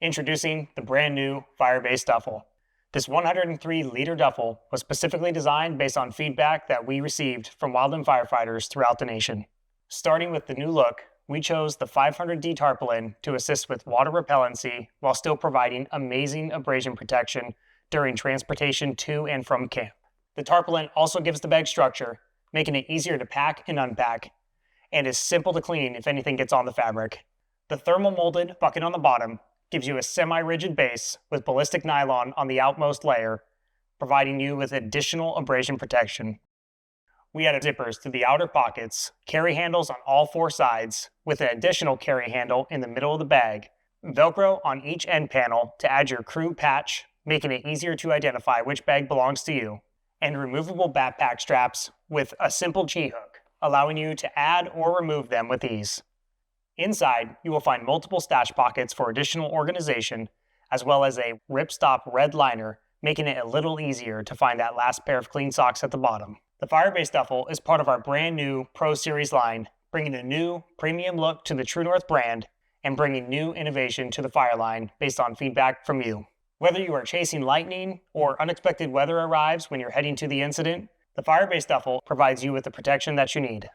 Introducing the brand new Firebase Duffel. This 103-liter duffel was specifically designed based on feedback that we received from wildland firefighters throughout the nation. Starting with the new look, we chose the 500D tarpaulin to assist with water repellency while still providing amazing abrasion protection during transportation to and from camp. The tarpaulin also gives the bag structure, making it easier to pack and unpack, and is simple to clean if anything gets on the fabric. The thermo-molded bucket on the bottom gives you a semi-rigid base with ballistic nylon on the outmost layer, providing you with additional abrasion protection. We added zippers to the outer pockets, carry handles on all four sides, with an additional carry handle in the middle of the bag, Velcro on each end panel to add your crew patch, making it easier to identify which bag belongs to you, and removable backpack straps with a simple G-hook, allowing you to add or remove them with ease. Inside, you will find multiple stash pockets for additional organization, as well as a ripstop red liner, making it a little easier to find that last pair of clean socks at the bottom. The Firebase Duffel is part of our brand new Pro Series line, bringing a new premium look to the True North brand and bringing new innovation to the fire line based on feedback from you. Whether you are chasing lightning or unexpected weather arrives when you're heading to the incident, the Firebase Duffel provides you with the protection that you need.